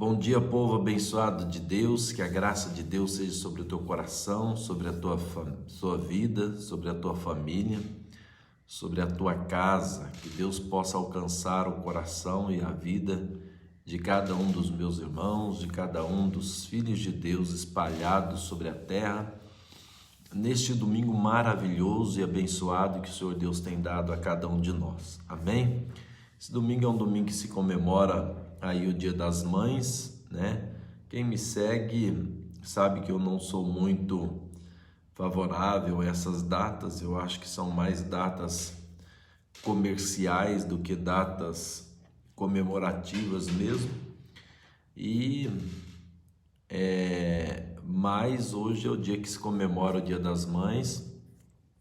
Bom dia, povo abençoado de Deus, que a graça de Deus seja sobre o teu coração, sobre a sua vida, sobre a tua família, sobre a tua casa, que Deus possa alcançar o coração e a vida de cada um dos meus irmãos, de cada um dos filhos de Deus espalhados sobre a terra, neste domingo maravilhoso e abençoado que o Senhor Deus tem dado a cada um de nós. Amém? Esse domingo é um domingo que se comemora aí o Dia das Mães, né? Quem me segue sabe que eu não sou muito favorável a essas datas. Eu acho que são mais datas comerciais do que datas comemorativas mesmo. Mas hoje é o dia que se comemora o Dia das Mães.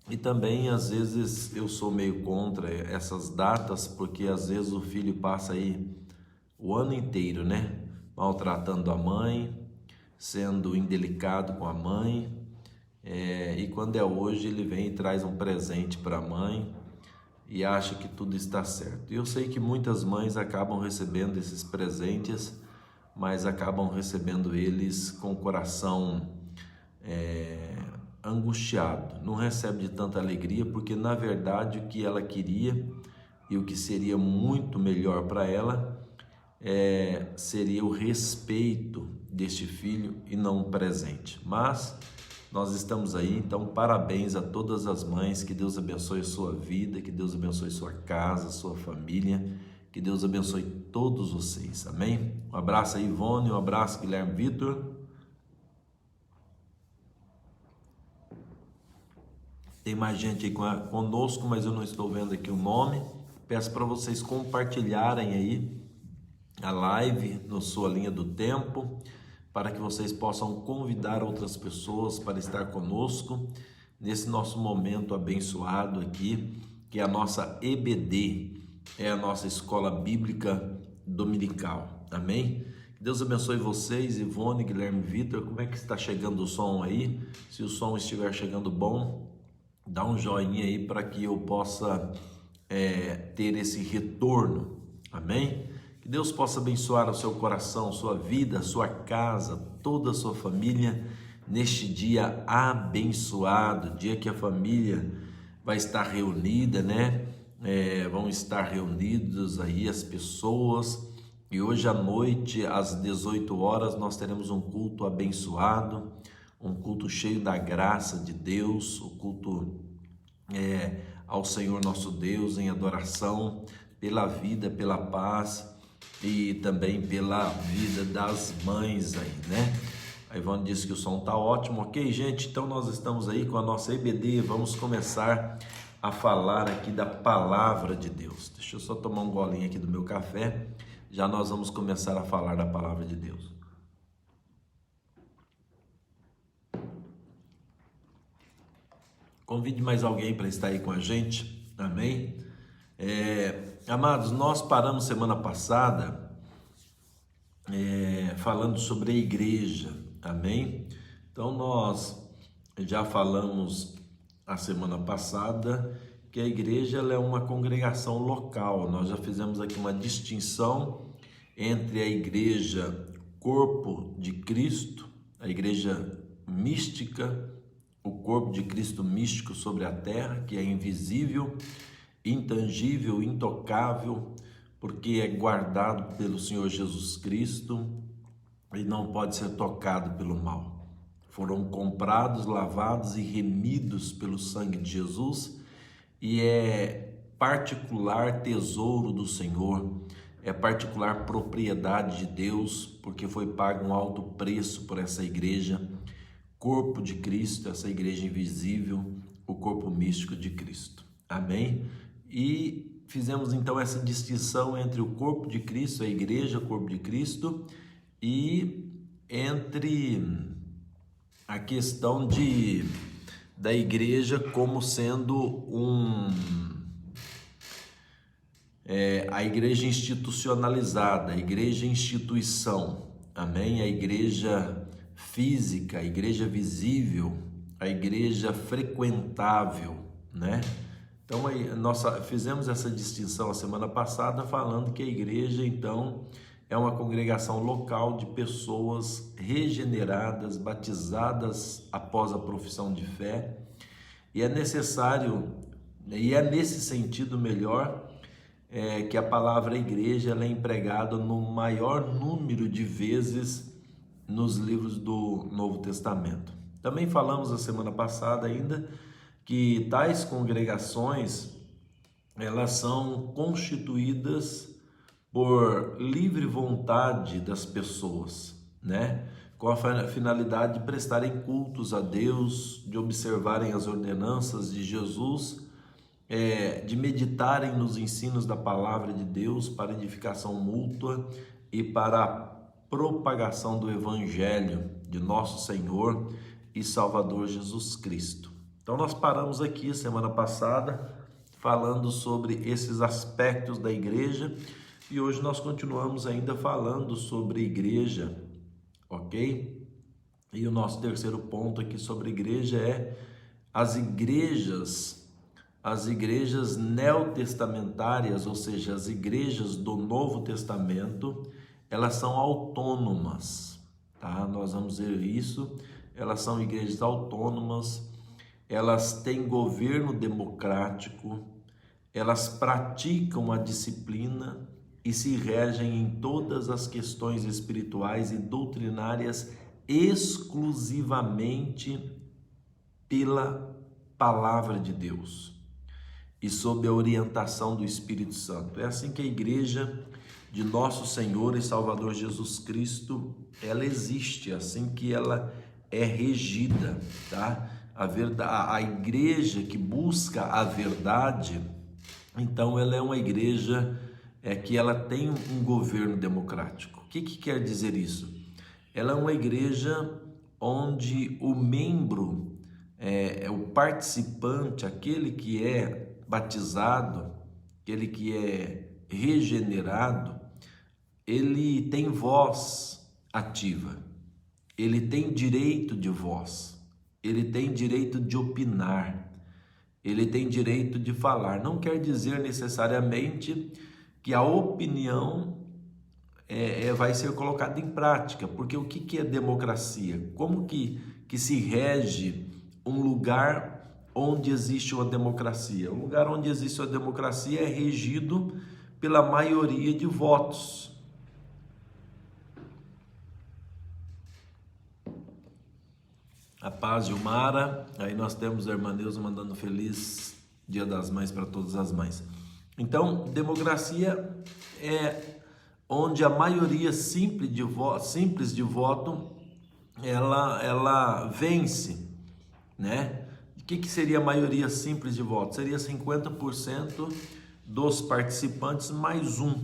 E também, às vezes, eu sou meio contra essas datas, porque às vezes o filho passa aí o ano inteiro, né? Maltratando a mãe, sendo indelicado com a mãe. E quando é hoje, ele vem e traz um presente para a mãe e acha que tudo está certo. E eu sei que muitas mães acabam recebendo esses presentes, mas acabam recebendo eles com o coração angustiado, não recebe de tanta alegria, porque na verdade o que ela queria e o que seria muito melhor para ela seria o respeito deste filho e não um presente. Mas nós estamos aí, então parabéns a todas as mães, que Deus abençoe a sua vida, que Deus abençoe sua casa, sua família, que Deus abençoe todos vocês, amém? Um abraço aí, Ivone, um abraço, Guilherme Vitor. Tem mais gente aí conosco, mas eu não estou vendo aqui o nome. Peço para vocês compartilharem aí a live na sua linha do tempo, para que vocês possam convidar outras pessoas para estar conosco nesse nosso momento abençoado aqui, que é a nossa EBD, é a nossa Escola Bíblica Dominical, amém? Que Deus abençoe vocês, Ivone, Guilherme Vitor. Como é que está chegando o som aí? Se o som estiver chegando bom, dá um joinha aí para que eu possa ter esse retorno, amém? Que Deus possa abençoar o seu coração, sua vida, sua casa, toda a sua família, neste dia abençoado, dia que a família vai estar reunida, né? Vão estar reunidos aí as pessoas, e hoje à noite, às 18 horas, nós teremos um culto abençoado, um culto cheio da graça de Deus, o culto ao Senhor nosso Deus em adoração pela vida, pela paz e também pela vida das mães aí, né? A Ivone disse que o som tá ótimo. Ok, gente, então nós estamos aí com a nossa EBD, vamos começar a falar aqui da palavra de Deus. Deixa eu só tomar um golinho aqui do meu café, já nós vamos começar a falar da palavra de Deus. Convide mais alguém para estar aí com a gente, amém? Amados, nós paramos semana passada falando sobre a igreja, amém? Então nós já falamos a semana passada que a igreja ela é uma congregação local. Nós já fizemos aqui uma distinção entre a igreja corpo de Cristo, a igreja mística, o corpo de Cristo místico sobre a terra, que é invisível, intangível, intocável, porque é guardado pelo Senhor Jesus Cristo e não pode ser tocado pelo mal. Foram comprados, lavados e remidos pelo sangue de Jesus, e é particular tesouro do Senhor, é particular propriedade de Deus, porque foi pago um alto preço por essa igreja, corpo de Cristo, essa igreja invisível, o corpo místico de Cristo, amém? E fizemos então essa distinção entre o corpo de Cristo, a igreja, corpo de Cristo, e entre a questão da igreja como sendo a igreja institucionalizada, a igreja instituição, amém? A igreja física, a igreja visível, a igreja frequentável, né? Então, nós fizemos essa distinção a semana passada, falando que a igreja, então, é uma congregação local de pessoas regeneradas, batizadas após a profissão de fé, e é necessário, e é nesse sentido melhor, que a palavra igreja ela é empregada no maior número de vezes nos livros do Novo Testamento. Também falamos a semana passada ainda que tais congregações elas são constituídas por livre vontade das pessoas, né? Com a finalidade de prestarem cultos a Deus, de observarem as ordenanças de Jesus, de meditarem nos ensinos da palavra de Deus para edificação mútua e para a propagação do Evangelho de nosso Senhor e Salvador Jesus Cristo. Então nós paramos aqui semana passada falando sobre esses aspectos da igreja e hoje nós continuamos ainda falando sobre igreja, ok? E o nosso terceiro ponto aqui sobre igreja é as igrejas neotestamentárias, ou seja, as igrejas do Novo Testamento, elas são autônomas, tá? Nós vamos ver isso, elas são igrejas autônomas, elas têm governo democrático, elas praticam a disciplina e se regem em todas as questões espirituais e doutrinárias exclusivamente pela palavra de Deus e sob a orientação do Espírito Santo. É assim que a igreja de nosso Senhor e Salvador Jesus Cristo, ela existe, assim que ela é regida, tá? A igreja que busca a verdade, então ela é uma igreja que ela tem um governo democrático. O que quer dizer isso? Ela é uma igreja onde o membro, o participante, aquele que é batizado, aquele que é regenerado, ele tem voz ativa, ele tem direito de voz, ele tem direito de opinar, ele tem direito de falar. Não quer dizer necessariamente que a opinião vai ser colocada em prática, porque o que é democracia? Como que se rege um lugar onde existe uma democracia? Um lugar onde existe uma democracia é regido pela maioria de votos. A paz, Gilmara. Aí nós temos a irmã Neuza mandando feliz Dia das Mães para todas as mães. Então, democracia é onde a maioria simples de voto ela vence, né? O que seria a maioria simples de voto? Seria 50% dos participantes mais um.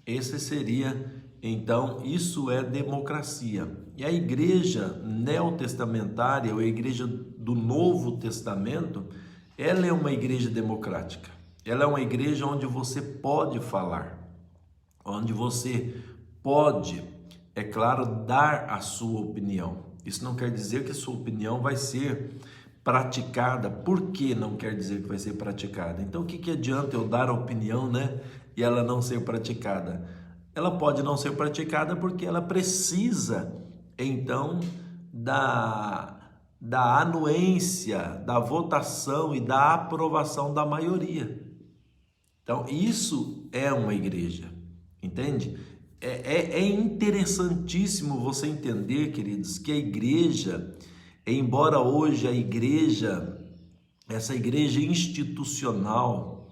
Esse seria, então, isso é democracia. E a igreja neotestamentária, ou a igreja do Novo Testamento, ela é uma igreja democrática. Ela é uma igreja onde você pode falar, onde você pode, é claro, dar a sua opinião. Isso não quer dizer que a sua opinião vai ser praticada. Por que não quer dizer que vai ser praticada? Então, o que adianta eu dar a opinião, né, e ela não ser praticada? Ela pode não ser praticada porque ela precisa, então, da anuência, da votação e da aprovação da maioria. Então, isso é uma igreja, entende? É interessantíssimo você entender, queridos, que a igreja, embora hoje essa igreja institucional,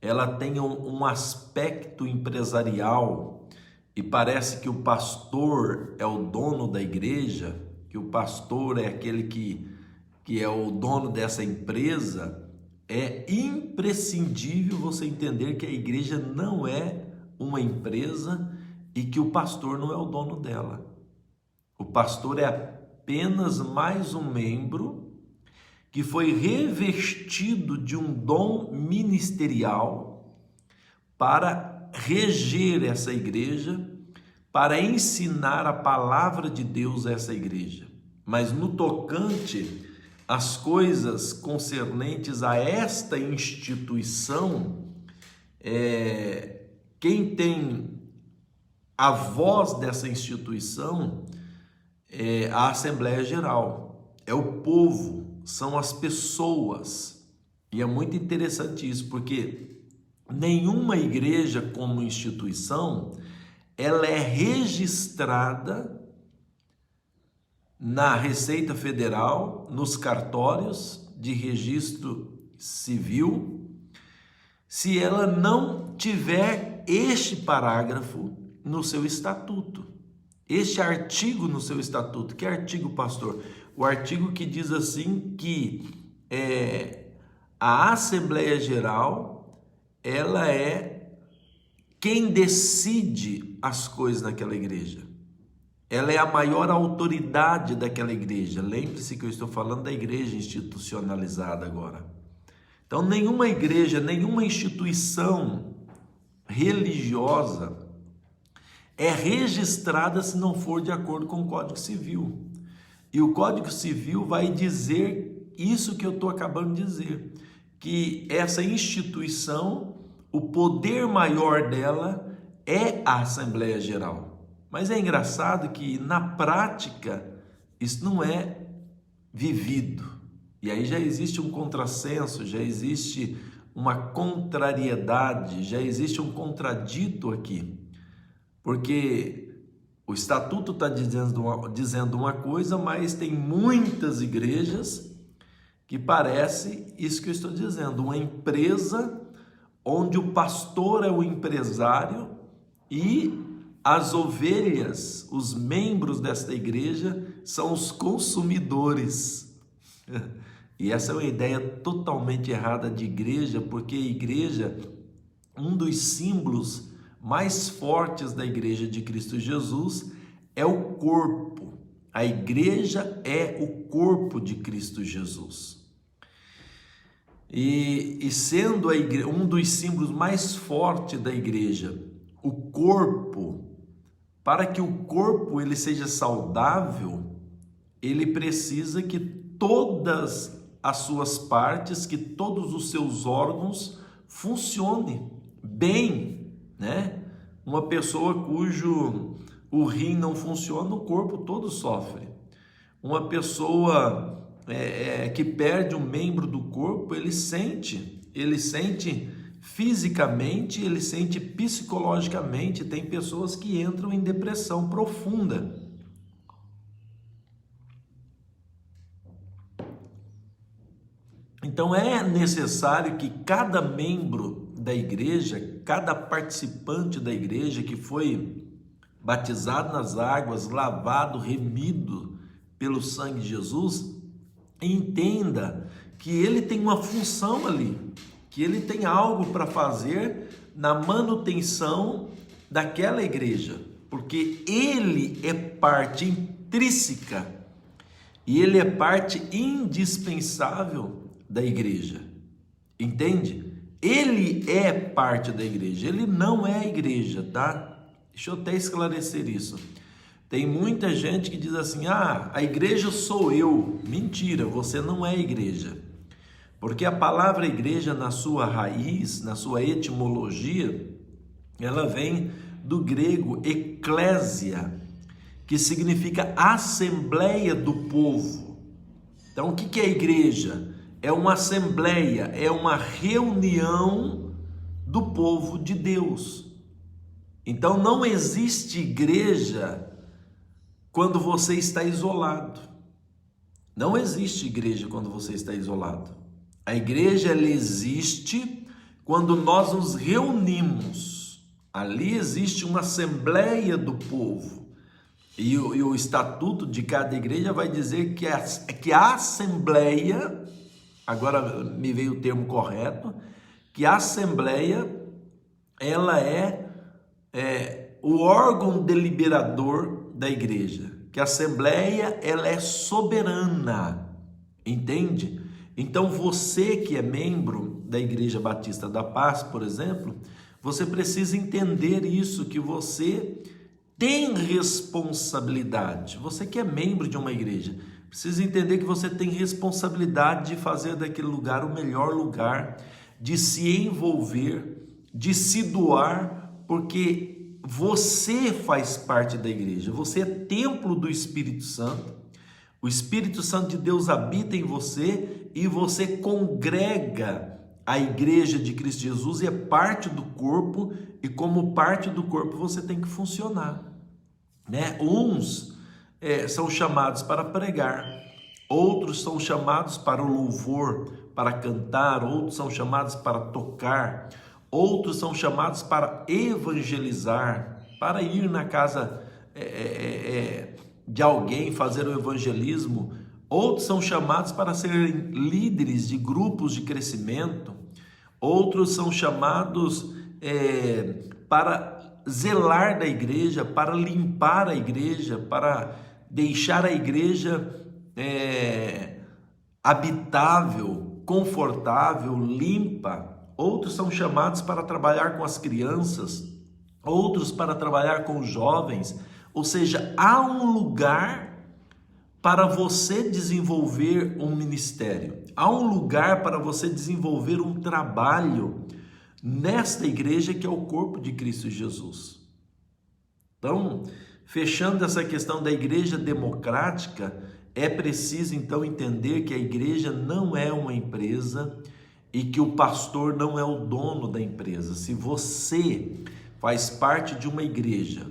ela tenha um aspecto empresarial e parece que o pastor é o dono da igreja, que o pastor é aquele que é o dono dessa empresa, é imprescindível você entender que a igreja não é uma empresa e que o pastor não é o dono dela. O pastor é apenas mais um membro que foi revestido de um dom ministerial para reger essa igreja, para ensinar a palavra de Deus a essa igreja. Mas no tocante às coisas concernentes a esta instituição, quem tem a voz dessa instituição é a Assembleia Geral, é o povo, são as pessoas. E é muito interessante isso, porque nenhuma igreja como instituição, ela é registrada na Receita Federal, nos cartórios de registro civil, se ela não tiver este parágrafo no seu estatuto, este artigo no seu estatuto. Que artigo, pastor? O artigo que diz assim que a Assembleia Geral, ela é quem decide as coisas naquela igreja. Ela é a maior autoridade daquela igreja. Lembre-se que eu estou falando da igreja institucionalizada agora. Então, nenhuma igreja, nenhuma instituição religiosa é registrada se não for de acordo com o Código Civil. E o Código Civil vai dizer isso que eu estou acabando de dizer, que essa instituição, o poder maior dela é a Assembleia Geral. Mas é engraçado que na prática isso não é vivido. E aí já existe um contrassenso, já existe uma contrariedade, já existe um contradito aqui. Porque o estatuto está dizendo uma coisa, mas tem muitas igrejas que parece isso que eu estou dizendo, uma empresa onde o pastor é o empresário e as ovelhas, os membros desta igreja, são os consumidores. E essa é uma ideia totalmente errada de igreja, porque a igreja, um dos símbolos mais fortes da igreja de Cristo Jesus é o corpo. A igreja é o corpo de Cristo Jesus. E sendo a igreja, um dos símbolos mais fortes da igreja, o corpo, para que o corpo ele seja saudável, ele precisa que todas as suas partes, que todos os seus órgãos funcionem bem, né? Uma pessoa cujo o rim não funciona, o corpo todo sofre. Uma pessoa que perde um membro do corpo, ele sente fisicamente, ele sente psicologicamente. Tem pessoas que entram em depressão profunda. Então é necessário que cada membro da igreja, cada participante da igreja que foi batizado nas águas, lavado, remido pelo sangue de Jesus, entenda que ele tem uma função ali, que ele tem algo para fazer na manutenção daquela igreja, porque ele é parte intrínseca e ele é parte indispensável da igreja, entende? Ele é parte da igreja, ele não é a igreja, tá? Deixa eu até esclarecer isso. Tem muita gente que diz assim, a igreja sou eu. Mentira, você não é a igreja. Porque a palavra igreja, na sua raiz, na sua etimologia, ela vem do grego eclésia, que significa assembleia do povo. Então, o que é a igreja? É uma assembleia, é uma reunião do povo de Deus. Então, não existe igreja quando você está isolado. Não existe igreja quando você está isolado. A igreja, ela existe quando nós nos reunimos. Ali existe uma assembleia do povo. E o estatuto de cada igreja vai dizer que a assembleia, agora me veio o termo correto, que a assembleia, ela é o órgão deliberador da igreja, que a assembleia ela é soberana, entende? Então você que é membro da Igreja Batista da Paz, por exemplo, você precisa entender isso, que você tem responsabilidade. Você que é membro de uma igreja, precisa entender que você tem responsabilidade de fazer daquele lugar o melhor lugar, de se envolver, de se doar, porque você faz parte da igreja, você é templo do Espírito Santo, o Espírito Santo de Deus habita em você e você congrega a igreja de Cristo Jesus e é parte do corpo, e como parte do corpo você tem que funcionar, né? Uns são chamados para pregar, outros são chamados para o louvor, para cantar, outros são chamados para tocar, outros são chamados para evangelizar, para ir na casa de alguém fazer o evangelismo, outros são chamados para serem líderes de grupos de crescimento, outros são chamados para zelar da igreja, para limpar a igreja, para deixar a igreja habitável, confortável, limpa. Outros são chamados para trabalhar com as crianças, outros para trabalhar com os jovens. Ou seja, há um lugar para você desenvolver um ministério, há um lugar para você desenvolver um trabalho nesta igreja que é o corpo de Cristo Jesus. Então, fechando essa questão da igreja democrática, é preciso então entender que a igreja não é uma empresa e que o pastor não é o dono da empresa. Se você faz parte de uma igreja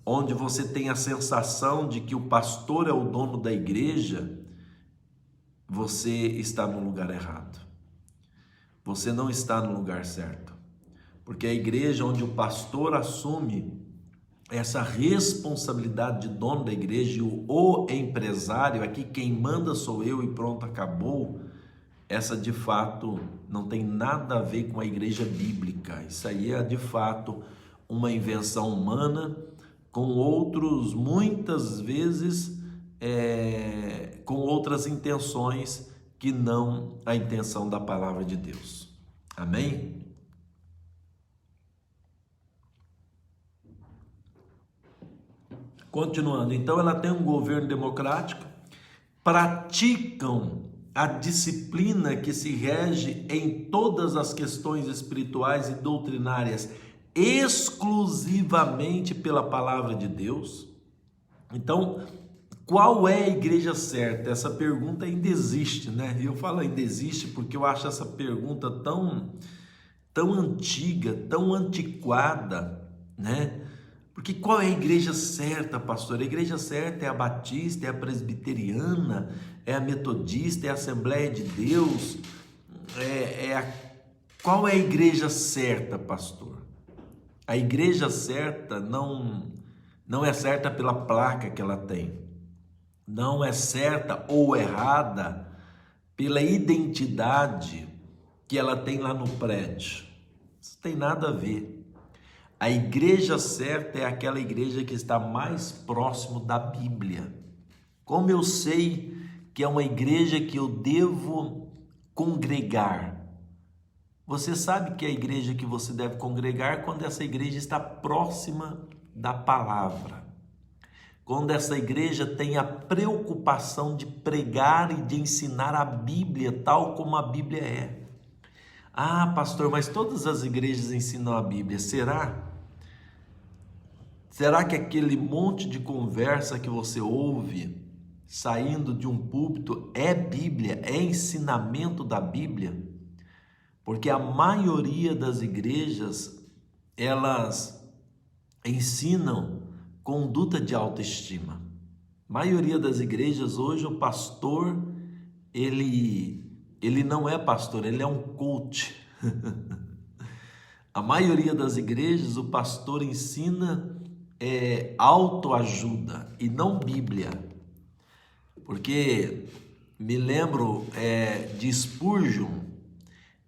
onde você tem a sensação de que o pastor é o dono da igreja, você está no lugar errado. Você não está no lugar certo. Porque a igreja onde o pastor assume essa responsabilidade de dono da igreja, e o empresário, aqui quem manda sou eu e pronto, acabou, essa de fato não tem nada a ver com a igreja bíblica. Isso aí é de fato uma invenção humana, com outros, muitas vezes, com outras intenções que não a intenção da palavra de Deus. Amém? Continuando, então ela tem um governo democrático, praticam a disciplina que se rege em todas as questões espirituais e doutrinárias exclusivamente pela palavra de Deus. Então, qual é a igreja certa? Essa pergunta ainda existe, né? Eu falo ainda existe porque eu acho essa pergunta tão antiga, tão antiquada, né? Porque qual é a igreja certa, pastor? A igreja certa é a batista, é a presbiteriana, é a metodista, é a Assembleia de Deus, Qual é a igreja certa, pastor? A igreja certa não é certa pela placa que ela tem, não é certa ou errada pela identidade que ela tem lá no prédio. Isso tem nada a ver. A igreja certa é aquela igreja que está mais próximo da Bíblia. Como eu sei que é uma igreja que eu devo congregar? Você sabe que é a igreja que você deve congregar quando essa igreja está próxima da palavra. Quando essa igreja tem a preocupação de pregar e de ensinar a Bíblia tal como a Bíblia é. Ah, pastor, mas todas as igrejas ensinam a Bíblia. Será? Será que aquele monte de conversa que você ouve saindo de um púlpito é Bíblia, é ensinamento da Bíblia? Porque a maioria das igrejas, elas ensinam conduta de autoestima. A maioria das igrejas hoje, o pastor, ele não é pastor, ele é um coach. A maioria das igrejas, o pastor ensina autoajuda e não Bíblia. Porque me lembro de Spurgeon.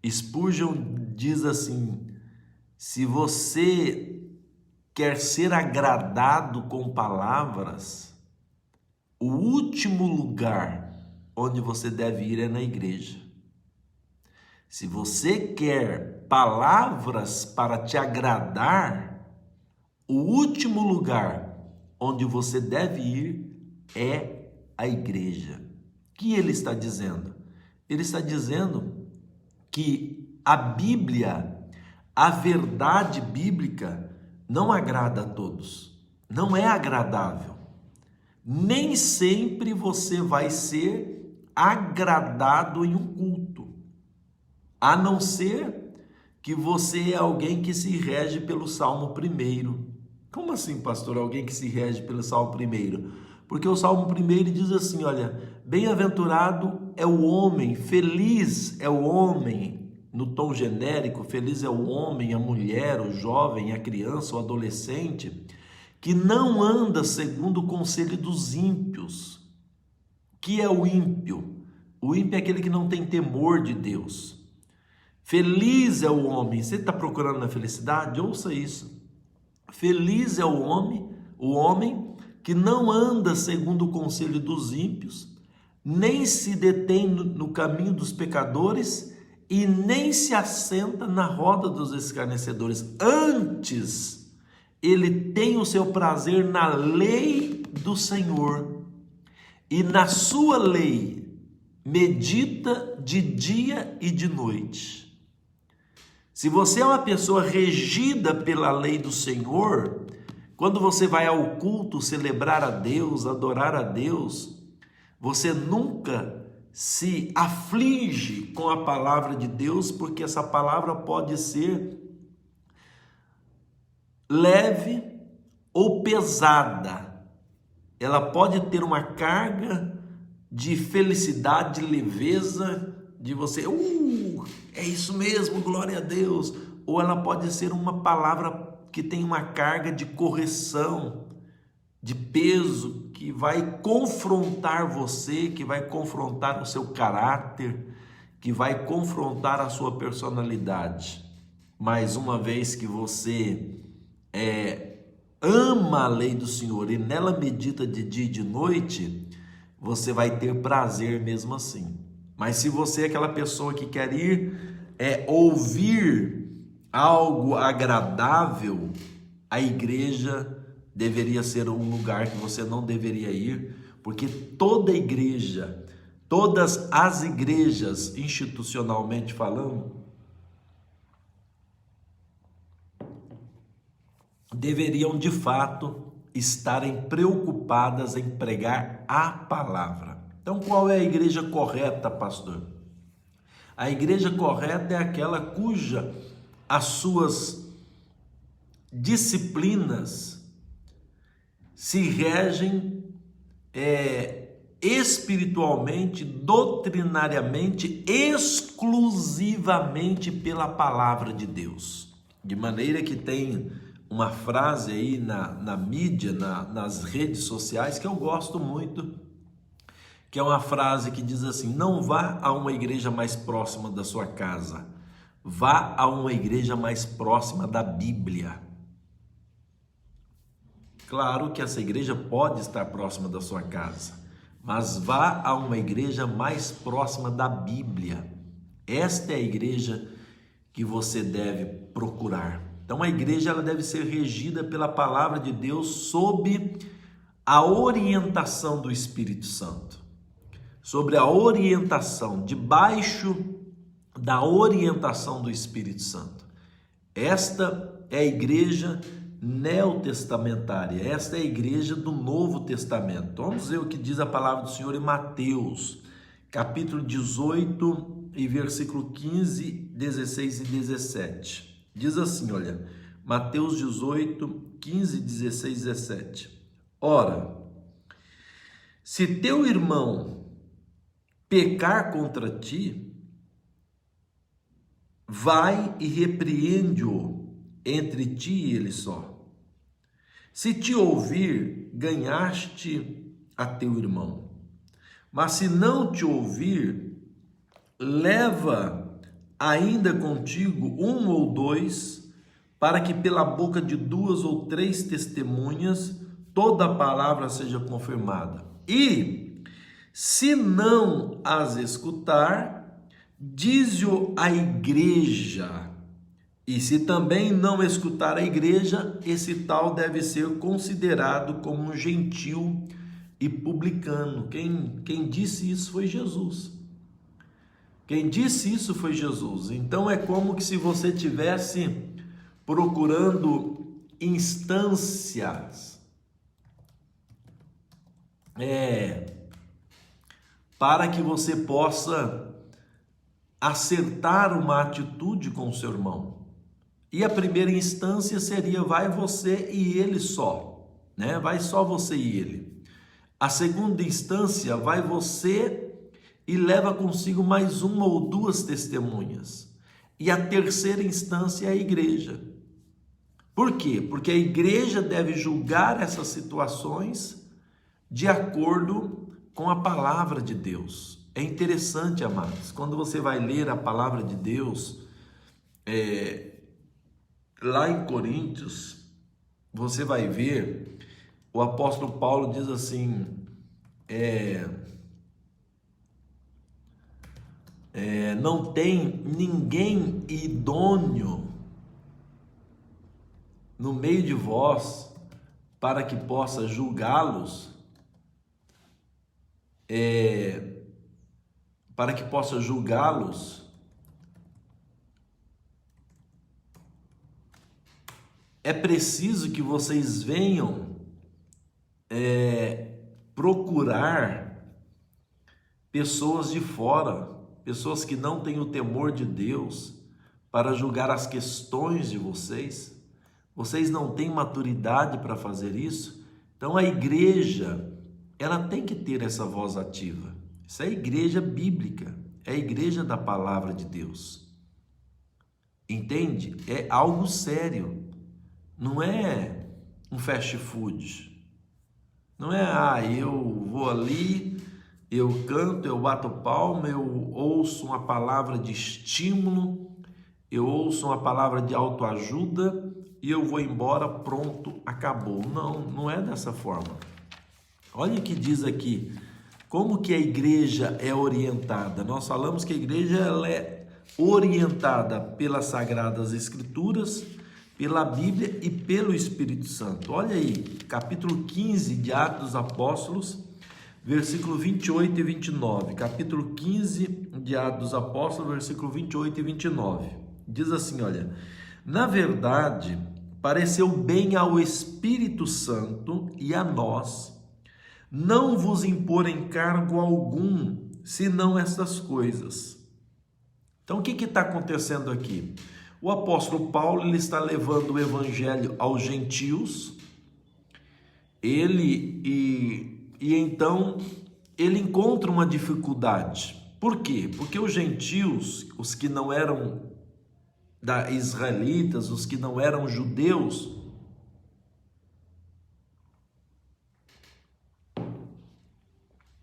Spurgeon diz assim: se você quer ser agradado com palavras, o último lugar onde você deve ir é na igreja. Se você quer palavras para te agradar, o último lugar onde você deve ir é a igreja. O que ele está dizendo? Ele está dizendo que a Bíblia, a verdade bíblica, não agrada a todos, não é agradável. Nem sempre você vai ser agradado em um culto, a não ser que você é alguém que se rege pelo Salmo 1. Como assim, pastor, alguém que se rege pelo Salmo 1? Porque o Salmo 1 diz assim, olha, bem-aventurado é o homem, feliz é o homem, no tom genérico, feliz é o homem, a mulher, o jovem, a criança, o adolescente, que não anda segundo o conselho dos ímpios. O que é o ímpio? O ímpio é aquele que não tem temor de Deus. Feliz é o homem. Você está procurando na felicidade? Ouça isso. Feliz é o homem que não anda segundo o conselho dos ímpios, nem se detém no caminho dos pecadores e nem se assenta na roda dos escarnecedores. Antes, ele tem o seu prazer na lei do Senhor, e na sua lei medita de dia e de noite. Se você é uma pessoa regida pela lei do Senhor, quando você vai ao culto celebrar a Deus, adorar a Deus, você nunca se aflige com a palavra de Deus, porque essa palavra pode ser leve ou pesada. Ela pode ter uma carga de felicidade, de leveza, de você, é isso mesmo, glória a Deus. Ou ela pode ser uma palavra que tem uma carga de correção, de peso, que vai confrontar você, que vai confrontar o seu caráter, que vai confrontar a sua personalidade. Mas uma vez que você ama a lei do Senhor e nela medita de dia e de noite, você vai ter prazer mesmo assim. Mas se você é aquela pessoa que quer ir ouvir algo agradável, a igreja deveria ser um lugar que você não deveria ir, porque toda igreja, todas as igrejas, institucionalmente falando, deveriam de fato estarem preocupadas em pregar a palavra. Então, qual é a igreja correta, pastor? A igreja correta é aquela cuja as suas disciplinas se regem espiritualmente, doutrinariamente, exclusivamente pela palavra de Deus. De maneira que tem uma frase aí na mídia, nas redes sociais, que eu gosto muito, que é uma frase que diz assim: não vá a uma igreja mais próxima da sua casa, vá a uma igreja mais próxima da Bíblia. Claro que essa igreja pode estar próxima da sua casa, mas vá a uma igreja mais próxima da Bíblia. Esta é a igreja que você deve procurar. Então a igreja ela deve ser regida pela palavra de Deus sob a orientação do Espírito Santo. Sobre a orientação, debaixo da orientação do Espírito Santo. Esta é a igreja neotestamentária, esta é a igreja do Novo Testamento. Vamos ver o que diz a palavra do Senhor em Mateus, capítulo 18 e versículo 15, 16 e 17. Diz assim, olha, Mateus 18, 15, 16 e 17. Ora, se teu irmão pecar contra ti, vai e repreende-o entre ti e ele só. Se te ouvir, ganhaste a teu irmão. Mas se não te ouvir, leva ainda contigo um ou dois, para que pela boca de 2 ou 3 testemunhas toda a palavra seja confirmada. E se não as escutar, dize-o à igreja. E se também não escutar a igreja, esse tal deve ser considerado como um gentil e publicano. Quem disse isso foi Jesus. Quem disse isso foi Jesus. Então é como que se você tivesse procurando instâncias para que você possa acertar uma atitude com o seu irmão. E a primeira instância seria: vai você e ele só, né? Vai só você e ele. A segunda instância: vai você e leva consigo mais uma ou duas testemunhas. E a terceira instância é a igreja. Por quê? Porque a igreja deve julgar essas situações de acordo com a palavra de Deus. É interessante, amados, quando você vai ler a palavra de Deus, lá em Coríntios, você vai ver, o apóstolo Paulo diz assim, não tem ninguém idôneo no meio de vós para que possa julgá-los, é preciso que vocês venham procurar pessoas de fora, pessoas que não têm o temor de Deus, para julgar as questões de vocês. Vocês não têm maturidade para fazer isso? Então a igreja, ela tem que ter essa voz ativa. Isso é a igreja bíblica, é a igreja da palavra de Deus. Entende? É algo sério. Não é um fast food. Não é, eu vou ali, eu canto, eu bato palma, eu ouço uma palavra de estímulo, eu ouço uma palavra de autoajuda e eu vou embora, pronto, acabou. Não, não é dessa forma. Olha o que diz aqui. Como que a igreja é orientada? Nós falamos que a igreja ela é orientada pelas Sagradas Escrituras, pela Bíblia e pelo Espírito Santo. Olha aí, capítulo 15 de Atos dos Apóstolos, versículo 28 e 29. Capítulo 15 de Atos dos Apóstolos, versículo 28 e 29. Diz assim, olha: na verdade, pareceu bem ao Espírito Santo e a nós não vos impor encargo algum, senão estas coisas. Então, o que está acontecendo aqui? O apóstolo Paulo ele está levando o evangelho aos gentios, então ele encontra uma dificuldade. Por quê? Porque os gentios, os que não eram israelitas, os que não eram judeus,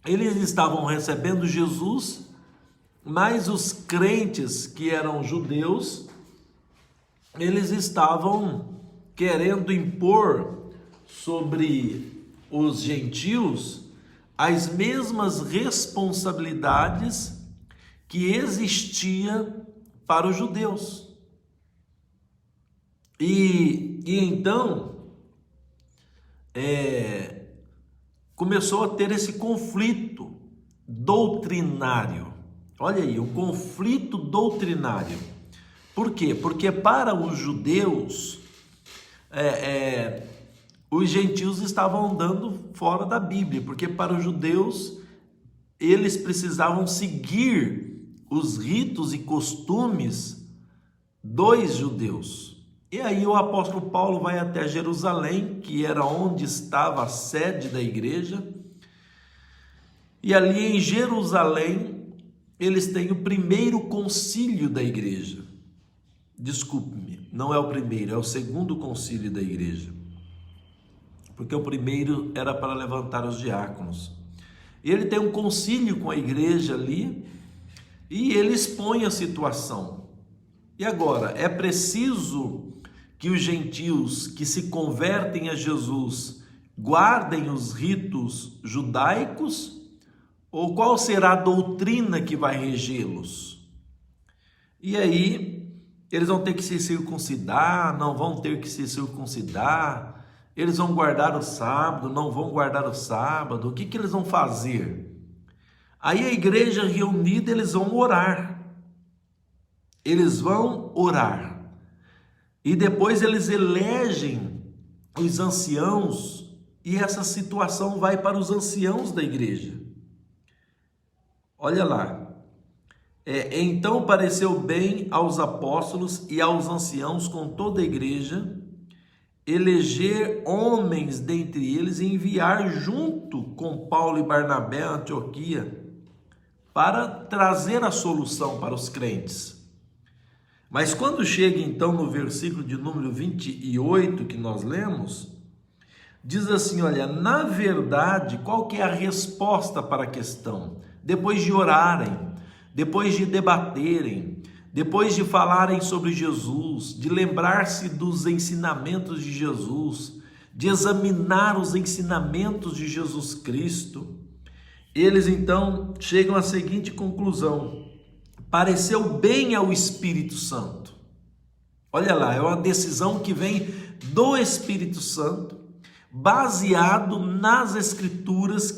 eles estavam recebendo Jesus, mas os crentes que eram judeus, eles estavam querendo impor sobre os gentios as mesmas responsabilidades que existia para os judeus. E então começou a ter esse conflito doutrinário. Olha aí, um conflito doutrinário. Por quê? Porque para os judeus, os gentios estavam andando fora da Bíblia, porque para os judeus, eles precisavam seguir os ritos e costumes dos judeus. E aí o apóstolo Paulo vai até Jerusalém, que era onde estava a sede da igreja, e ali em Jerusalém, eles têm o primeiro concílio da igreja. Desculpe-me, não é o primeiro, é o segundo concílio da igreja. Porque o primeiro era para levantar os diáconos. E ele tem um concílio com a igreja ali, e ele expõe a situação. E agora, é preciso que os gentios que se convertem a Jesus guardem os ritos judaicos? Ou qual será a doutrina que vai regê-los? E aí, eles vão ter que se circuncidar, não vão ter que se circuncidar, eles vão guardar o sábado, não vão guardar o sábado, o que eles vão fazer? Aí a igreja reunida, eles vão orar. Eles vão orar. E depois eles elegem os anciãos, e essa situação vai para os anciãos da igreja. Olha lá. Então pareceu bem aos apóstolos e aos anciãos com toda a igreja eleger homens dentre eles e enviar junto com Paulo e Barnabé a Antioquia para trazer a solução para os crentes. Mas quando chega então no versículo de número 28 que nós lemos, diz assim, olha, na verdade, qual que é a resposta para a questão? Depois de orarem, depois de debaterem, depois de falarem sobre Jesus, de lembrar-se dos ensinamentos de Jesus, de examinar os ensinamentos de Jesus Cristo, eles então chegam à seguinte conclusão: pareceu bem ao Espírito Santo. Olha lá, é uma decisão que vem do Espírito Santo, baseado nas escrituras,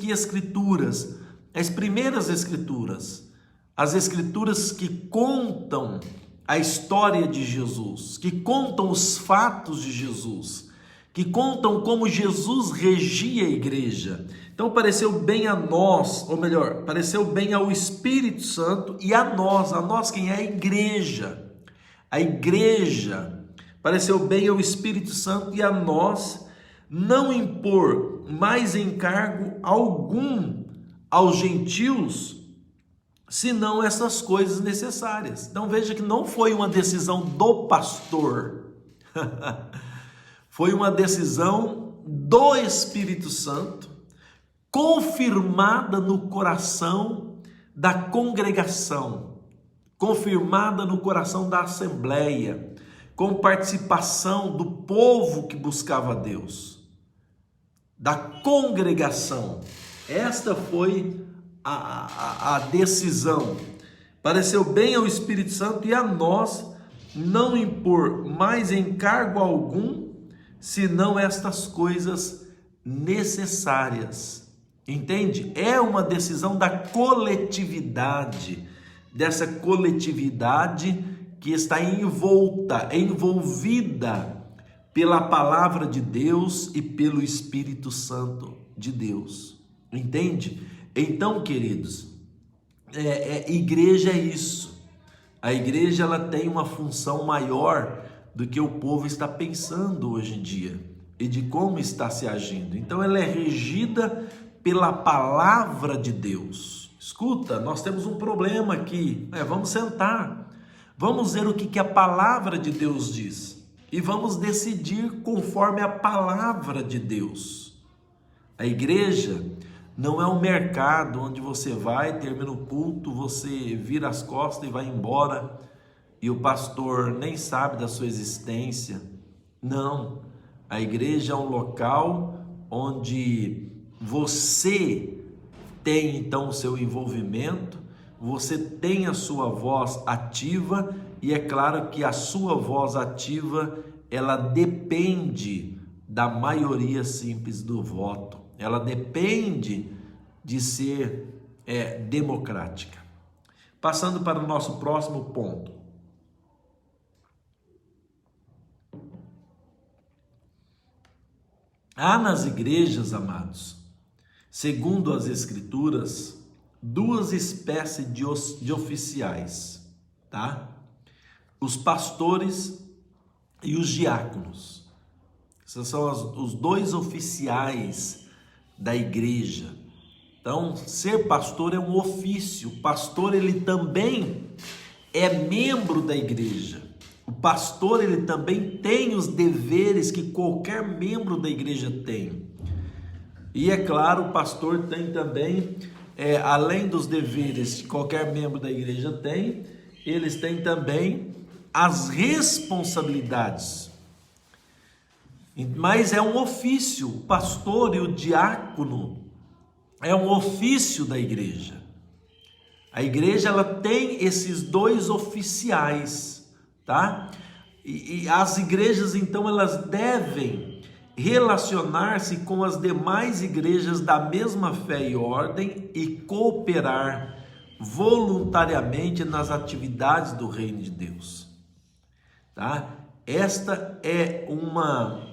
as primeiras escrituras, as escrituras que contam a história de Jesus, que contam os fatos de Jesus, que contam como Jesus regia a igreja. Então pareceu bem a nós, ou melhor, pareceu bem ao Espírito Santo e a nós quem é a igreja. A igreja pareceu bem ao Espírito Santo e a nós não impor mais encargo algum aos gentios, senão essas coisas necessárias. Então veja que não foi uma decisão do pastor, foi uma decisão do Espírito Santo, confirmada no coração da congregação, confirmada no coração da assembleia, com participação do povo que buscava Deus, da congregação. Esta foi a decisão. Pareceu bem ao Espírito Santo e a nós não impor mais encargo algum, senão estas coisas necessárias. Entende? É uma decisão da coletividade, dessa coletividade que está envolvida pela palavra de Deus e pelo Espírito Santo de Deus. Entende? Então, queridos, igreja é isso. A igreja ela tem uma função maior do que o povo está pensando hoje em dia e de como está se agindo. Então, ela é regida pela palavra de Deus. Escuta, nós temos um problema aqui. Vamos sentar, vamos ver o que a palavra de Deus diz e vamos decidir conforme a palavra de Deus. A igreja não é um mercado onde você vai, termina o culto, você vira as costas e vai embora e o pastor nem sabe da sua existência. Não, a igreja é um local onde você tem então o seu envolvimento, você tem a sua voz ativa e é claro que a sua voz ativa ela depende da maioria simples do voto. Ela depende de ser democrática. Passando para o nosso próximo ponto. Há nas igrejas, amados, segundo as Escrituras, duas espécies de oficiais, tá? Os pastores e os diáconos. Esses são os dois oficiais da igreja. Então, ser pastor é um ofício. O pastor, ele também é membro da igreja. O pastor, ele também tem os deveres que qualquer membro da igreja tem. E é claro, o pastor tem também, além dos deveres que qualquer membro da igreja tem, eles têm também as responsabilidades. Mas é um ofício. O pastor e o diácono é um ofício da igreja. A igreja ela tem esses dois oficiais, tá? E as igrejas então elas devem relacionar-se com as demais igrejas da mesma fé e ordem e cooperar voluntariamente nas atividades do reino de Deus, tá? Esta é uma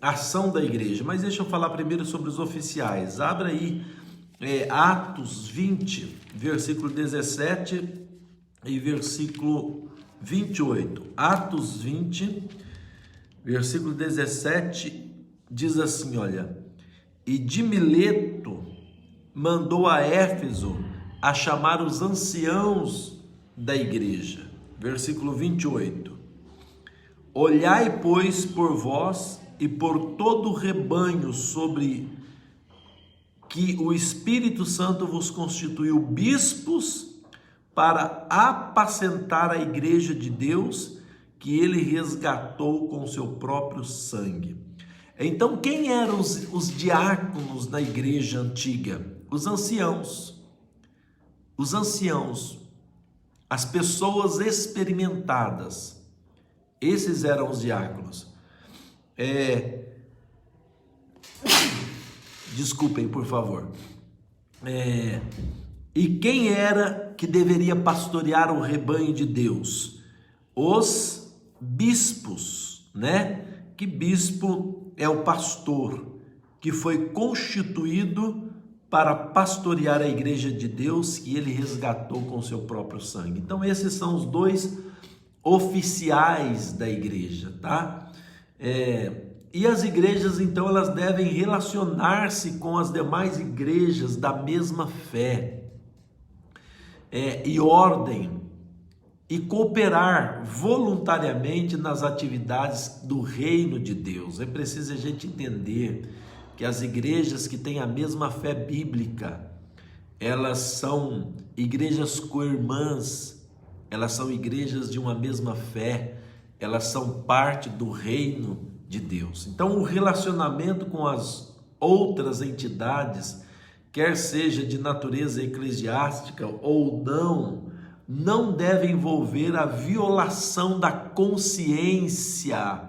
ação da igreja. Mas deixa eu falar primeiro sobre os oficiais. Abra aí Atos 20, versículo 17 e versículo 28. Atos 20, versículo 17, diz assim, olha: e de Mileto mandou a Éfeso a chamar os anciãos da igreja. Versículo 28. Olhai, pois, por vós e por todo o rebanho sobre que o Espírito Santo vos constituiu bispos para apacentar a igreja de Deus, que ele resgatou com seu próprio sangue. Então, quem eram os diáconos da igreja antiga? Os anciãos. Os anciãos, as pessoas experimentadas. Esses eram os diáconos. Desculpem, por favor. E quem era que deveria pastorear o rebanho de Deus? Os bispos, né? Que bispo é o pastor que foi constituído para pastorear a igreja de Deus, que ele resgatou com seu próprio sangue. Então, esses são os dois oficiais da igreja, tá? E as igrejas, então, elas devem relacionar-se com as demais igrejas da mesma fé e ordem, e cooperar voluntariamente nas atividades do reino de Deus. É preciso a gente entender que as igrejas que têm a mesma fé bíblica, elas são igrejas co-irmãs, elas são igrejas de uma mesma fé, elas são parte do reino de Deus. Então, o relacionamento com as outras entidades, quer seja de natureza eclesiástica ou não deve envolver a violação da consciência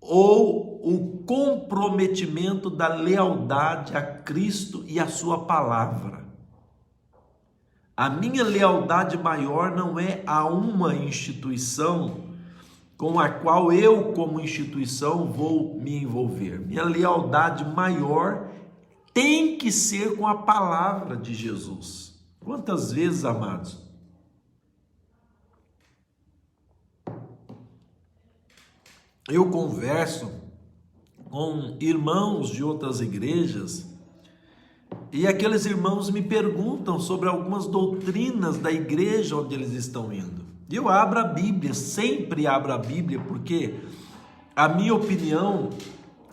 ou o comprometimento da lealdade a Cristo e a sua palavra. A minha lealdade maior não é a uma instituição com a qual eu, como instituição, vou me envolver. Minha lealdade maior tem que ser com a palavra de Jesus. Quantas vezes, amados, eu converso com irmãos de outras igrejas e aqueles irmãos me perguntam sobre algumas doutrinas da igreja onde eles estão indo. E eu abro a Bíblia, sempre abro a Bíblia, porque a minha opinião,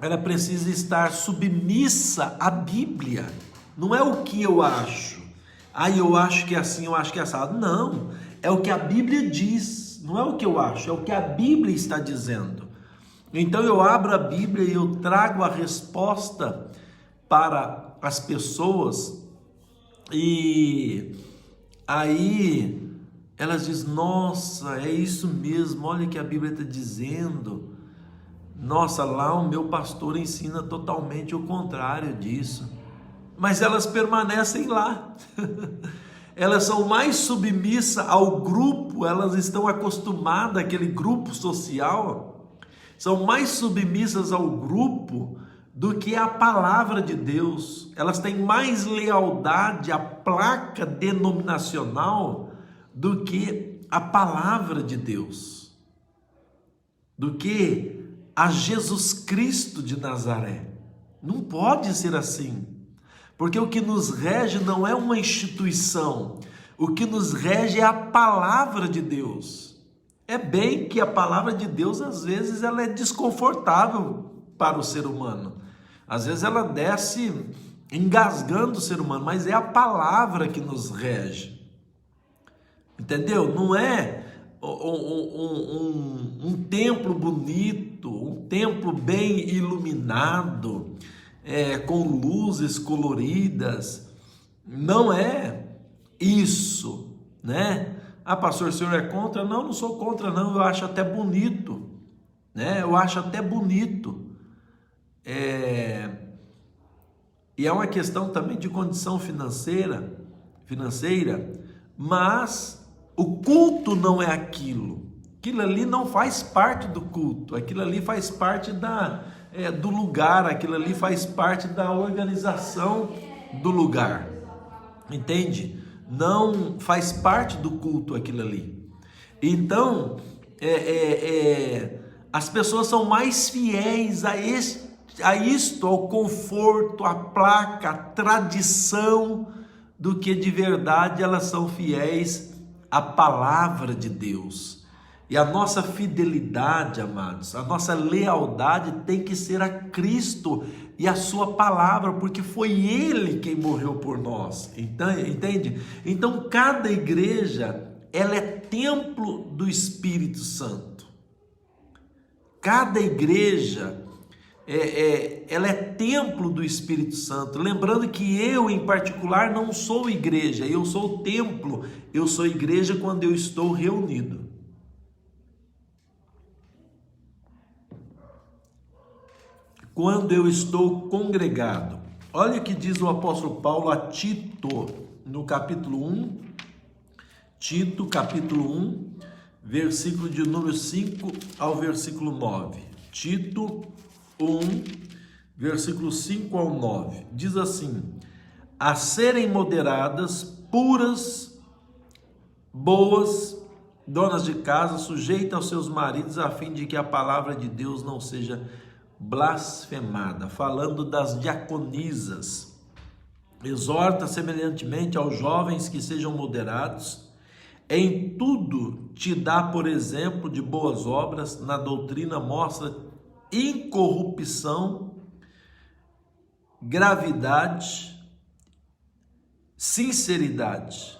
ela precisa estar submissa à Bíblia. Não é o que eu acho. Eu acho que é assim, eu acho que é assado. Não, é o que a Bíblia diz. Não é o que eu acho, é o que a Bíblia está dizendo. Então eu abro a Bíblia e eu trago a resposta para as pessoas, e aí elas dizem: nossa, é isso mesmo, olha o que a Bíblia está dizendo. Nossa, lá o meu pastor ensina totalmente o contrário disso. Mas elas permanecem lá. Elas são mais submissas ao grupo, elas estão acostumadas àquele grupo social, são mais submissas ao grupo do que à palavra de Deus. Elas têm mais lealdade à placa denominacional do que à palavra de Deus, do que a Jesus Cristo de Nazaré. Não pode ser assim, porque o que nos rege não é uma instituição, o que nos rege é a palavra de Deus. É bem que a palavra de Deus, às vezes, ela é desconfortável para o ser humano. Às vezes ela desce engasgando o ser humano, mas é a palavra que nos rege. Entendeu? Não é um templo bonito, um templo bem iluminado, com luzes coloridas. Não é isso, né? Pastor, o senhor é contra? Não, não sou contra não, eu acho até bonito, né? Eu acho até bonito. E é uma questão também de condição financeira, mas o culto não é aquilo ali não faz parte do culto, aquilo ali faz parte do lugar, aquilo ali faz parte da organização do lugar, entende? Não faz parte do culto aquilo ali. Então, as pessoas são mais fiéis a isto, ao conforto, à placa, à tradição, do que de verdade elas são fiéis à palavra de Deus. E a nossa fidelidade, amados, a nossa lealdade tem que ser a Cristo e a sua palavra, porque foi Ele quem morreu por nós, entende? Então cada igreja, ela é templo do Espírito Santo. Cada igreja, ela é templo do Espírito Santo. Lembrando que eu, em particular, não sou igreja, eu sou templo. Eu sou igreja quando eu estou reunido. Quando eu estou congregado. Olha o que diz o apóstolo Paulo a Tito, no capítulo 1. Tito, capítulo 1, versículo de número 5 ao versículo 9. Tito 1, versículo 5 ao 9, diz assim: a serem moderadas, puras, boas, donas de casa, sujeitas aos seus maridos, a fim de que a palavra de Deus não seja blasfemada. Falando das diaconisas, exorta semelhantemente aos jovens que sejam moderados, em tudo te dá, por exemplo, de boas obras, na doutrina mostra incorrupção, gravidade, sinceridade,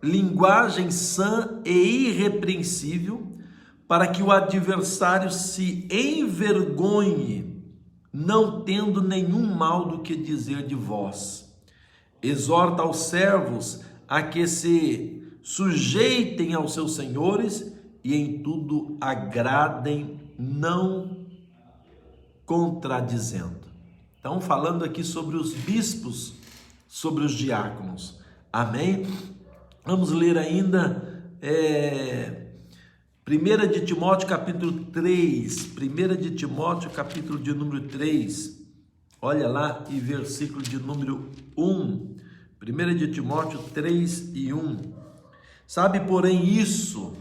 linguagem sã e irrepreensível, para que o adversário se envergonhe, não tendo nenhum mal do que dizer de vós. Exorta aos servos a que se sujeitem aos seus senhores e em tudo agradem, não contradizendo. Então, falando aqui sobre os bispos, sobre os diáconos. Amém? Vamos ler ainda 1 de Timóteo capítulo 3. 1 de Timóteo capítulo de número 3. Olha lá, e versículo de número 1. 1 de Timóteo 3 e 1. Sabe, porém, isso,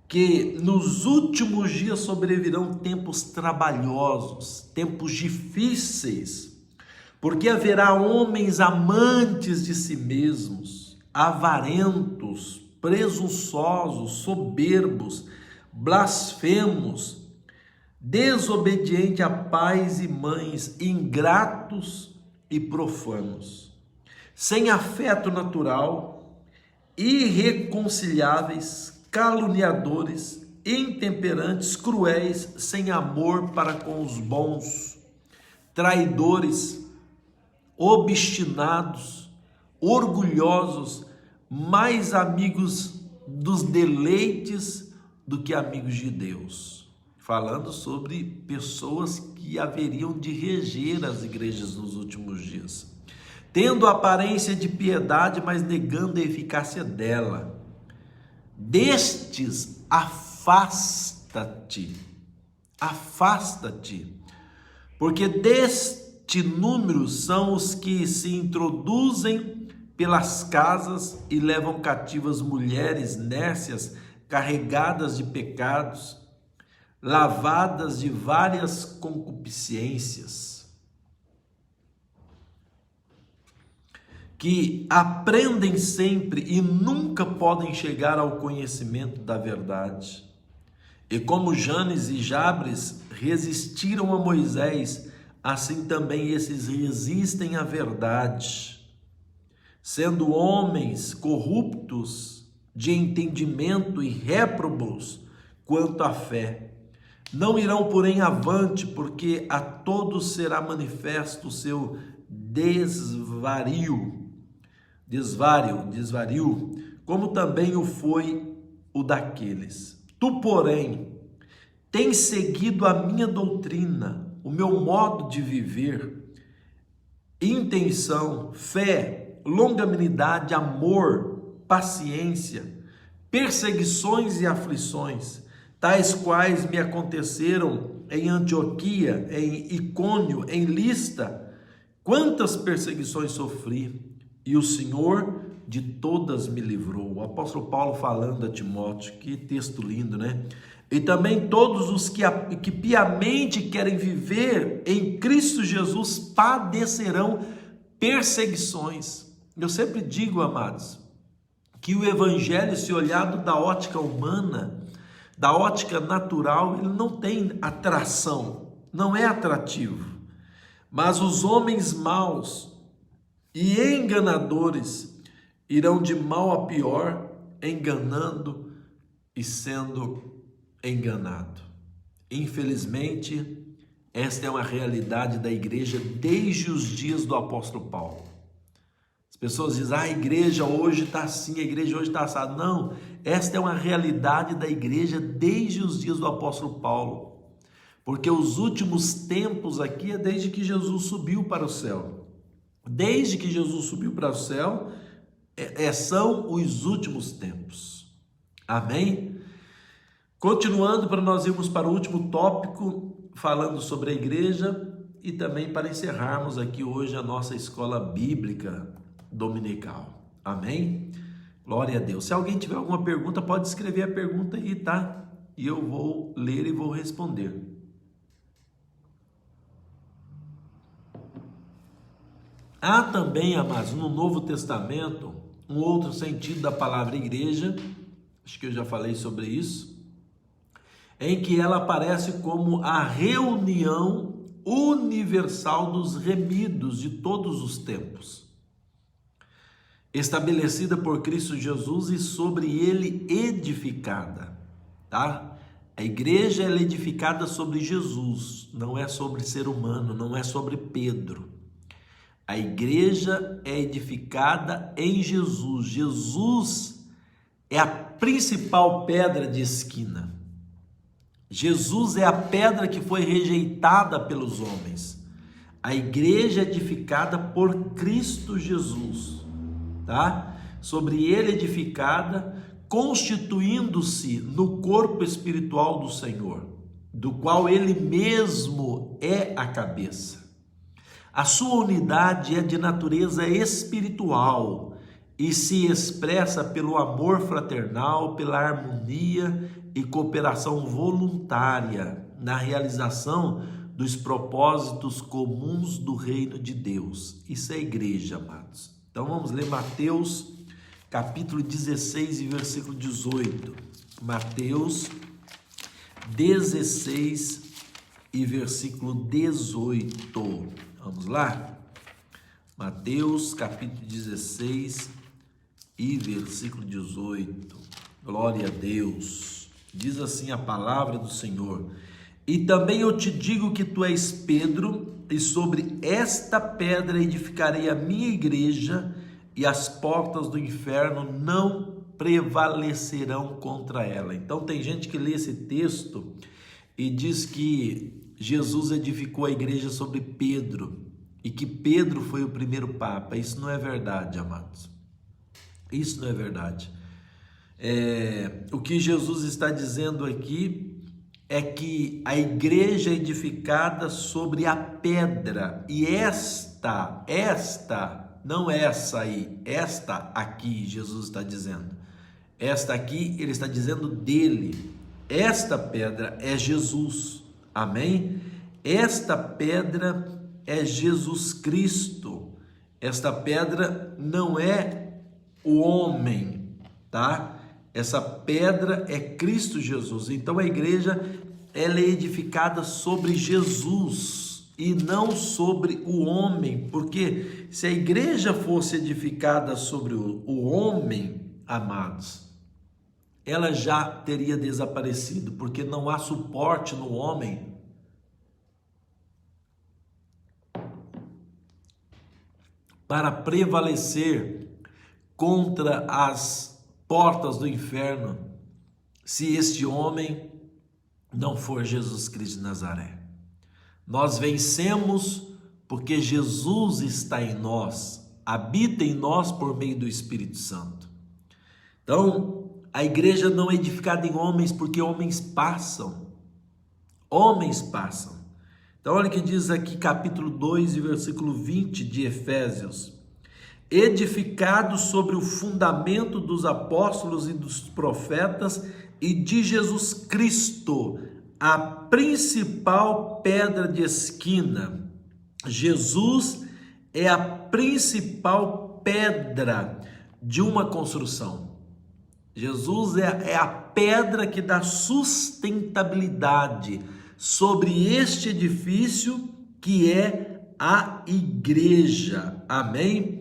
que nos últimos dias sobrevirão tempos trabalhosos, tempos difíceis, porque haverá homens amantes de si mesmos, avarentos, presunçosos, soberbos, blasfemos, desobedientes a pais e mães, ingratos e profanos, sem afeto natural, irreconciliáveis, caluniadores, intemperantes, cruéis, sem amor para com os bons, traidores, obstinados, orgulhosos, mais amigos dos deleites do que amigos de Deus. Falando sobre pessoas que haveriam de reger as igrejas nos últimos dias. Tendo aparência de piedade, mas negando a eficácia dela. Destes, afasta-te, porque deste número são os que se introduzem pelas casas e levam cativas mulheres nércias, carregadas de pecados, lavadas de várias concupiscências, que aprendem sempre e nunca podem chegar ao conhecimento da verdade. E como Janes e Jabres resistiram a Moisés, assim também esses resistem à verdade, sendo homens corruptos de entendimento e réprobos quanto à fé. Não irão, porém, avante, porque a todos será manifesto o seu desvario, como também o foi o daqueles. Tu, porém, tens seguido a minha doutrina, o meu modo de viver, intenção, fé, longanimidade, amor, paciência, perseguições e aflições, tais quais me aconteceram em Antioquia, em Icônio, em Lista. Quantas perseguições sofri, e o Senhor de todas me livrou. O apóstolo Paulo falando a Timóteo, que texto lindo, né? E também todos os que piamente querem viver em Cristo Jesus padecerão perseguições. Eu sempre digo, amados, que o evangelho, se olhado da ótica humana, da ótica natural, ele não tem atração, não é atrativo. Mas os homens maus e enganadores irão de mal a pior, enganando e sendo enganado. Infelizmente, esta é uma realidade da igreja desde os dias do apóstolo Paulo. As pessoas dizem, a igreja hoje está assim, a igreja hoje está assada. Não, esta é uma realidade da igreja desde os dias do apóstolo Paulo. Porque os últimos tempos aqui é desde que Jesus subiu para o céu. Desde que Jesus subiu para o céu, são os últimos tempos. Amém? Continuando, para nós irmos para o último tópico, falando sobre a igreja, e também para encerrarmos aqui hoje a nossa escola bíblica dominical. Amém? Glória a Deus. Se alguém tiver alguma pergunta, pode escrever a pergunta aí, tá? E eu vou ler e vou responder. Há também, amados, no Novo Testamento, um outro sentido da palavra igreja, acho que eu já falei sobre isso, em que ela aparece como a reunião universal dos remidos de todos os tempos, estabelecida por Cristo Jesus e sobre ele edificada, tá? A igreja é edificada sobre Jesus, não é sobre ser humano, não é sobre Pedro. A igreja é edificada em Jesus. Jesus é a principal pedra de esquina. Jesus é a pedra que foi rejeitada pelos homens. A igreja é edificada por Cristo Jesus, tá? Sobre ele edificada, constituindo-se no corpo espiritual do Senhor, do qual ele mesmo é a cabeça. A sua unidade é de natureza espiritual e se expressa pelo amor fraternal, pela harmonia e cooperação voluntária na realização dos propósitos comuns do reino de Deus. Isso é igreja, amados. Então vamos ler Mateus capítulo 16 e versículo 18. Mateus 16 e versículo 18. Vamos lá? Mateus capítulo 16 e versículo 18. Glória a Deus. Diz assim a palavra do Senhor: e também eu te digo que tu és Pedro, e sobre esta pedra edificarei a minha igreja, e as portas do inferno não prevalecerão contra ela. Então tem gente que lê esse texto e diz que Jesus edificou a igreja sobre Pedro e que Pedro foi o primeiro papa. Isso não é verdade, amados. Isso não é verdade. O que Jesus está dizendo aqui é que a igreja é edificada sobre a pedra, e esta, não essa aí, esta aqui, Jesus está dizendo. Esta aqui, ele está dizendo dele. Esta pedra é Jesus. Amém? Esta pedra é Jesus Cristo. Esta pedra não é o homem, tá? Essa pedra é Cristo Jesus. Então a igreja, ela é edificada sobre Jesus e não sobre o homem, porque se a igreja fosse edificada sobre o homem, amados, ela já teria desaparecido, porque não há suporte no homem para prevalecer contra as portas do inferno, se este homem não for Jesus Cristo de Nazaré. Nós vencemos porque Jesus está em nós, habita em nós por meio do Espírito Santo. Então, a igreja não é edificada em homens, porque homens passam. Homens passam. Então olha o que diz aqui capítulo 2 e versículo 20 de Efésios. Edificado sobre o fundamento dos apóstolos e dos profetas e de Jesus Cristo, a principal pedra de esquina. Jesus é a principal pedra de uma construção. Jesus é a pedra que dá sustentabilidade sobre este edifício que é a igreja. Amém?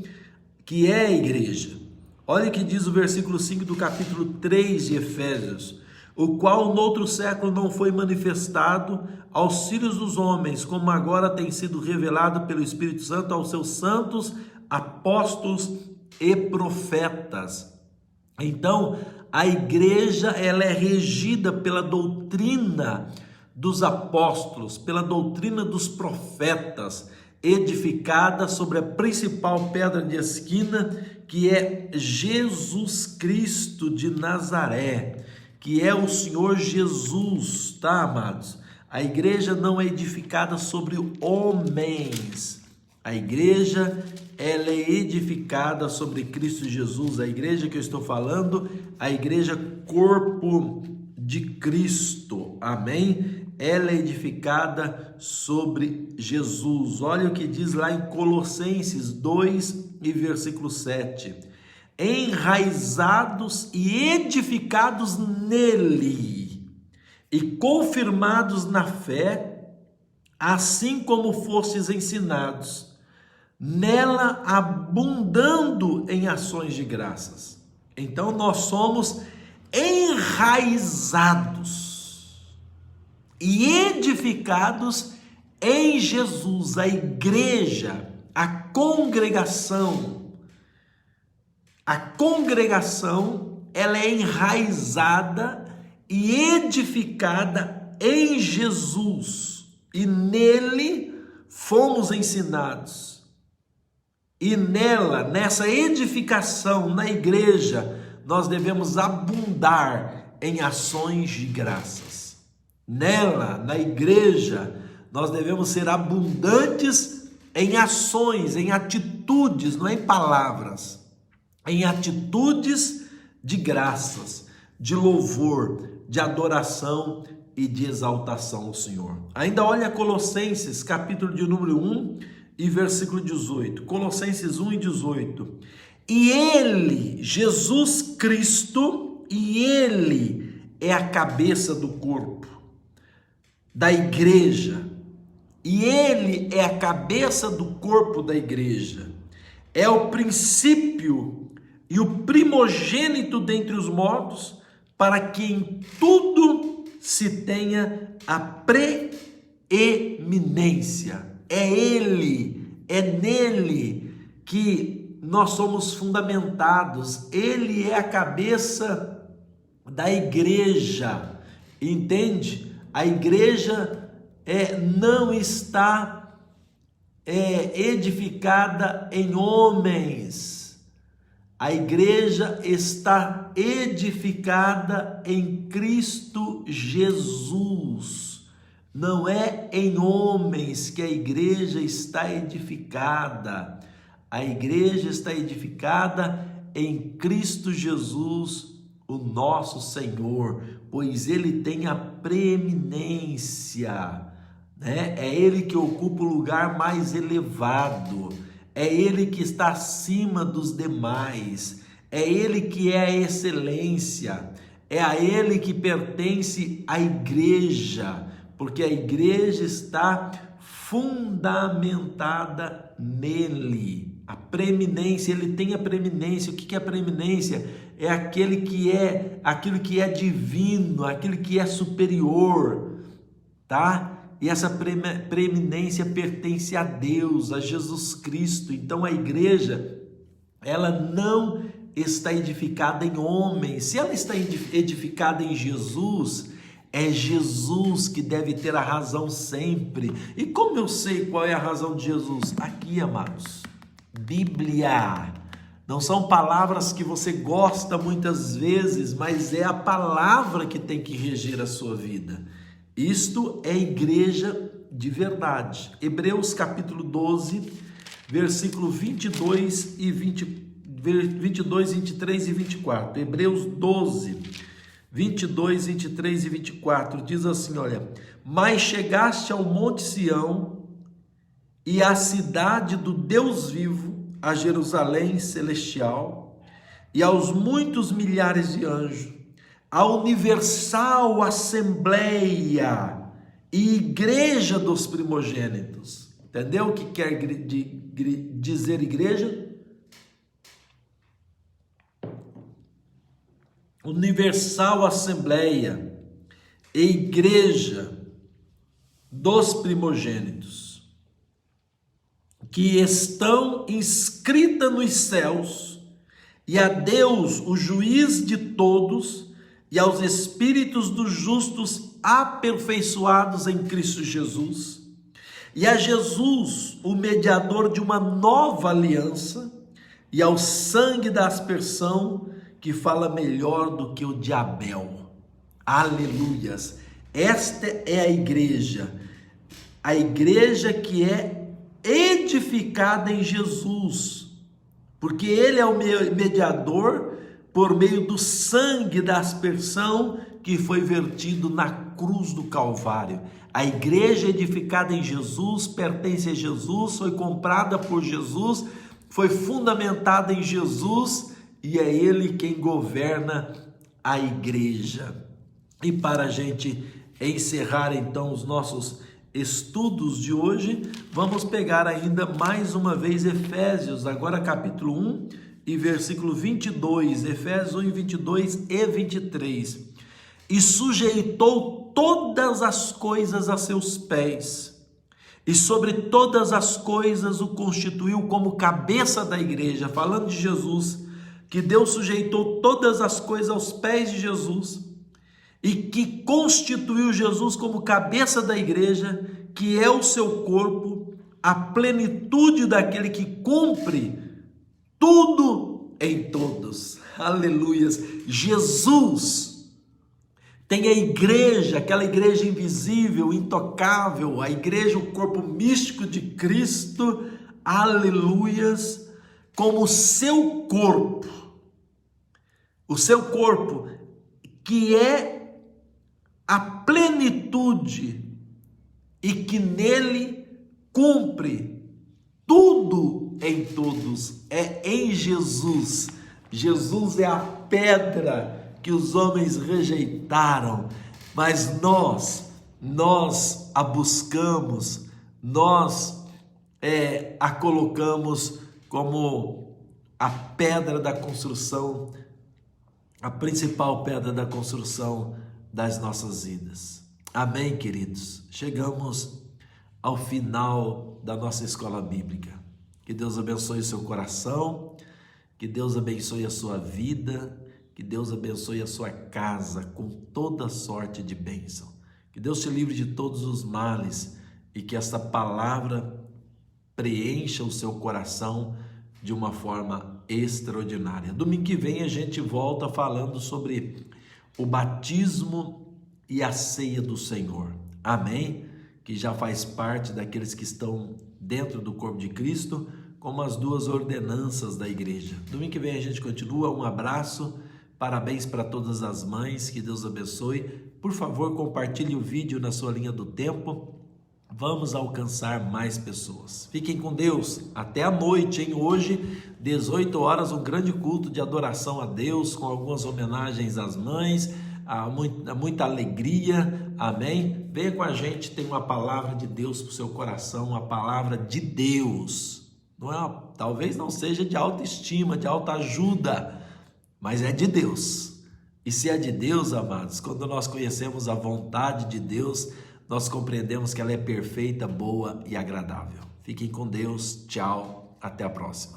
Que é a igreja. Olha o que diz o versículo 5 do capítulo 3 de Efésios. O qual noutro século não foi manifestado aos filhos dos homens, como agora tem sido revelado pelo Espírito Santo aos seus santos apóstolos e profetas. Então, a igreja ela é regida pela doutrina dos apóstolos, pela doutrina dos profetas, edificada sobre a principal pedra de esquina, que é Jesus Cristo de Nazaré, que é o Senhor Jesus, tá, amados? A igreja não é edificada sobre homens. A igreja, ela é edificada sobre Cristo Jesus. A igreja que eu estou falando, a igreja corpo de Cristo. Amém? Ela é edificada sobre Jesus. Olha o que diz lá em Colossenses 2 e versículo 7. Enraizados e edificados nele e confirmados na fé, assim como fostes ensinados, nela abundando em ações de graças. Então nós somos enraizados e edificados em Jesus. A igreja, a congregação, ela é enraizada e edificada em Jesus, e nele fomos ensinados. E nessa edificação, na igreja, nós devemos abundar em ações de graças. Na igreja, nós devemos ser abundantes em ações, em atitudes, não é em palavras, em atitudes de graças, de louvor, de adoração e de exaltação ao Senhor. Ainda olha Colossenses, capítulo de número 1 e versículo 18. Colossenses 1 e 18. E ele, Jesus Cristo, e ele é a cabeça do corpo, da igreja. E ele é a cabeça do corpo da igreja. É o princípio e o primogênito dentre os mortos, para que em tudo se tenha a preeminência. É ele, é nele que nós somos fundamentados. Ele é a cabeça da igreja, entende? A igreja não está edificada em homens. A igreja está edificada em Cristo Jesus. Não é em homens que a igreja está edificada. A igreja está edificada em Cristo Jesus, o nosso Senhor, pois ele tem a preeminência, né? É ele que ocupa o lugar mais elevado. É ele que está acima dos demais, é ele que é a excelência, é a ele que pertence a igreja, porque a igreja está fundamentada nele. A preeminência, ele tem a preeminência. O que é a preeminência? É aquilo que é divino, aquilo que é superior, tá? E essa preeminência pertence a Deus, a Jesus Cristo. Então a igreja, ela não está edificada em homens. Se ela está edificada em Jesus, é Jesus que deve ter a razão sempre. E como eu sei qual é a razão de Jesus? Aqui, amados, Bíblia. Não são palavras que você gosta muitas vezes, mas é a palavra que tem que reger a sua vida. Isto é igreja de verdade. Hebreus capítulo 12, versículo 22, 23 e 24. Hebreus 12, 22, 23 e 24. Diz assim, olha: mas chegaste ao monte Sião e à cidade do Deus vivo, a Jerusalém celestial, e aos muitos milhares de anjos, a universal assembleia e igreja dos primogênitos. Entendeu o que quer dizer igreja? Universal assembleia e igreja dos primogênitos, que estão inscritas nos céus, e a Deus, o juiz de todos, e aos espíritos dos justos aperfeiçoados em Cristo Jesus, e a Jesus, o mediador de uma nova aliança, e ao sangue da aspersão, que fala melhor do que o de Abel. Aleluias! Esta é a igreja que é edificada em Jesus, porque Ele é o mediador por meio do sangue da aspersão que foi vertido na cruz do Calvário. A igreja edificada em Jesus pertence a Jesus, foi comprada por Jesus, foi fundamentada em Jesus, e é Ele quem governa a igreja. E para a gente encerrar então os nossos estudos de hoje, vamos pegar ainda mais uma vez Efésios, agora capítulo 1 e versículo 22, Efésios 1, 22 e 23. E sujeitou todas as coisas a seus pés, e sobre todas as coisas o constituiu como cabeça da igreja, falando de Jesus, que Deus sujeitou todas as coisas aos pés de Jesus, e que constituiu Jesus como cabeça da igreja, que é o seu corpo, a plenitude daquele que cumpre tudo em todos. Aleluias! Jesus tem a igreja, aquela igreja invisível, intocável, a igreja, o corpo místico de Cristo, aleluias, como seu corpo. O seu corpo, que é a plenitude e que nele cumpre tudo em todos, é em Jesus. Jesus é a pedra que os homens rejeitaram, mas nós a buscamos, nós a colocamos como a pedra da construção, a principal pedra da construção das nossas vidas. Amém, queridos? Chegamos ao final da nossa escola bíblica. Que Deus abençoe o seu coração, que Deus abençoe a sua vida, que Deus abençoe a sua casa com toda sorte de bênção. Que Deus te livre de todos os males e que esta palavra preencha o seu coração de uma forma extraordinária. Domingo que vem a gente volta falando sobre o batismo e a ceia do Senhor. Amém? Que já faz parte daqueles que estão dentro do corpo de Cristo, como as duas ordenanças da igreja. Domingo que vem a gente continua. Um abraço, parabéns para todas as mães, que Deus abençoe. Por favor, compartilhe o vídeo na sua linha do tempo. Vamos alcançar mais pessoas. Fiquem com Deus. Até a noite, hein? Hoje, 18 horas, um grande culto de adoração a Deus, com algumas homenagens às mães, muita alegria. Amém? Venha com a gente, tem uma palavra de Deus para o seu coração, uma palavra de Deus. Talvez não seja de autoestima, de autoajuda, mas é de Deus. E se é de Deus, amados, quando nós conhecemos a vontade de Deus, nós compreendemos que ela é perfeita, boa e agradável. Fiquem com Deus. Tchau. Até a próxima.